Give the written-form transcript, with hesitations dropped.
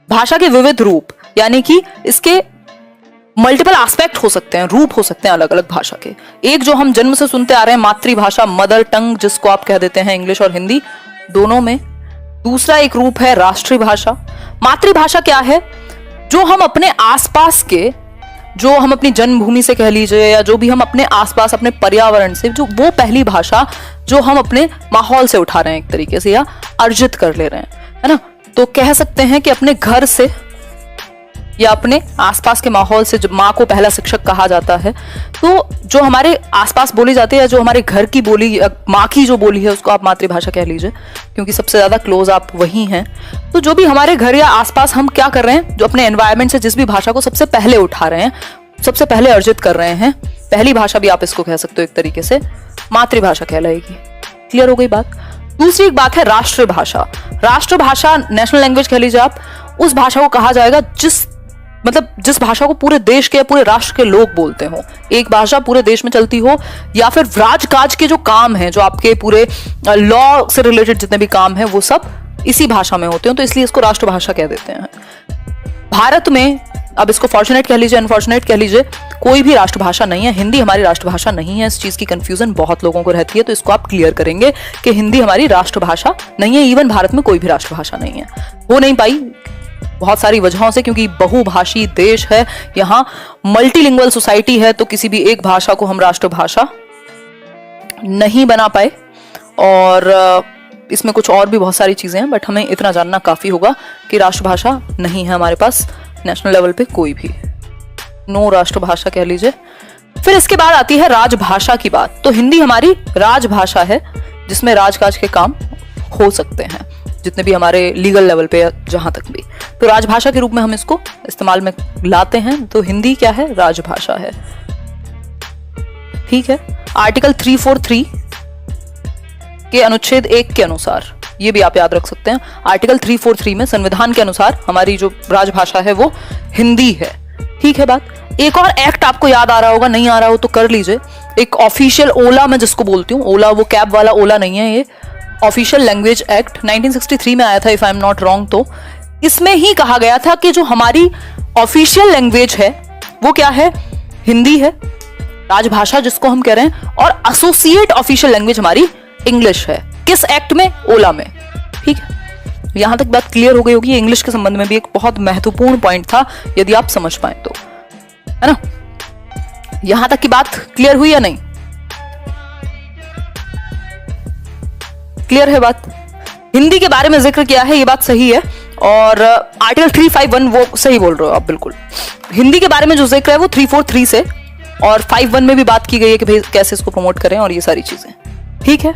भाषा के विविध रूप, यानी कि इसके मल्टीपल एस्पेक्ट हो सकते हैं, रूप हो सकते हैं अलग अलग भाषा के। एक जो हम जन्म से सुनते आ रहे हैं मातृभाषा, मदर टंग जिसको आप कह देते हैं, इंग्लिश और हिंदी दोनों में। दूसरा एक रूप है राष्ट्रीय भाषा। मातृभाषा क्या है? जो हम अपने आसपास के, जो हम अपनी जन्मभूमि से कह लीजिए, या जो भी हम अपने आसपास अपने पर्यावरण से, जो वो पहली भाषा जो हम अपने माहौल से उठा रहे हैं एक तरीके से, या अर्जित कर ले रहे हैं, है ना। तो कह सकते हैं कि अपने घर से या अपने आसपास के माहौल से, जब माँ को पहला शिक्षक कहा जाता है, तो जो हमारे आसपास बोली जाती है, या जो हमारे घर की बोली, माँ की जो बोली है, उसको आप मातृभाषा कह लीजिए, क्योंकि सबसे ज्यादा क्लोज आप वही हैं। तो जो भी हमारे घर या आसपास हम क्या कर रहे हैं, जो अपने एनवायरमेंट से जिस भी भाषा को सबसे पहले उठा रहे हैं, सबसे पहले अर्जित कर रहे हैं, पहली भाषा भी आप इसको कह सकते हो एक तरीके से, मातृभाषा कहलाएगी। क्लियर हो गई बात। दूसरी एक बात है राष्ट्रभाषा। राष्ट्रभाषा, नेशनल लैंग्वेज कह लीजिए आप, उस भाषा को कहा जाएगा जिस भाषा को पूरे देश के या पूरे राष्ट्र के लोग बोलते हो। एक भाषा पूरे देश में चलती हो, या फिर राजकाज के जो काम है, जो आपके पूरे लॉ से रिलेटेड जितने भी काम है, वो सब इसी भाषा में होते हैं, तो इसलिए इसको राष्ट्रभाषा कह देते हैं। भारत में अब इसको फॉर्चुनेट कह लीजिए, अनफॉर्चुनेट कह लीजिए, कोई भी राष्ट्रभाषा नहीं है। हिंदी हमारी राष्ट्रभाषा नहीं है। इस चीज की कंफ्यूजन बहुत लोगों को रहती है, तो इसको आप क्लियर करेंगे कि हिंदी हमारी राष्ट्रभाषा नहीं है। इवन भारत में कोई भी राष्ट्रभाषा नहीं है, हो नहीं पाई बहुत सारी वजहों से, क्योंकि बहुभाषी देश है, यहाँ मल्टीलिंगुअल सोसाइटी है, तो किसी भी एक भाषा को हम राष्ट्रभाषा नहीं बना पाए। और इसमें कुछ और भी बहुत सारी चीजें हैं, बट हमें इतना जानना काफी होगा कि राष्ट्रभाषा नहीं है हमारे पास नेशनल लेवल पे कोई भी, नो राष्ट्रभाषा कह लीजिए। फिर इसके बाद आती है राजभाषा की बात। तो हिंदी हमारी राजभाषा है, जिसमें राजकाज के काम हो सकते हैं, जितने भी हमारे लीगल लेवल पे, जहां तक भी, तो राजभाषा के रूप में हम इसको इस्तेमाल में लाते हैं। तो हिंदी क्या है? राजभाषा है। ठीक है। आर्टिकल 343 के अनुच्छेद 1 के अनुसार, ये भी आप याद रख सकते हैं, आर्टिकल 343 में संविधान के अनुसार हमारी जो राजभाषा है वो हिंदी है। ठीक है बात। एक और एक्ट आपको याद आ रहा होगा, नहीं आ रहा हो तो कर लीजिए। एक ऑफिशियल ओला, मैं जिसको बोलती हूँ, ओला वो कैब वाला ओला नहीं है, ये ऑफिशियल लैंग्वेज एक्ट 1963 में आया था, if I am not wrong. तो इसमें ही कहा गया था कि जो हमारी ऑफिशियल लैंग्वेज है वो क्या है? हिंदी है, राजभाषा जिसको हम कह रहे हैं, और एसोसिएट ऑफिशियल लैंग्वेज हमारी इंग्लिश है। किस एक्ट में? ओला में। ठीक है, यहां तक बात क्लियर हो गई होगी। इंग्लिश के संबंध में भी एक बहुत महत्वपूर्ण पॉइंट था, यदि आप समझ पाए तो, है ना। यहां तक की बात क्लियर हुई या नहीं? क्लियर है बात। हिंदी के बारे में जिक्र किया है, ये बात सही है, और आर्टिकल 351 वो सही बोल रहे हो आप, बिल्कुल। हिंदी के बारे में जो जिक्र है वो 343 से, और 51 में भी बात की गई है कि भाई कैसे इसको प्रमोट करें और ये सारी चीजें। ठीक है।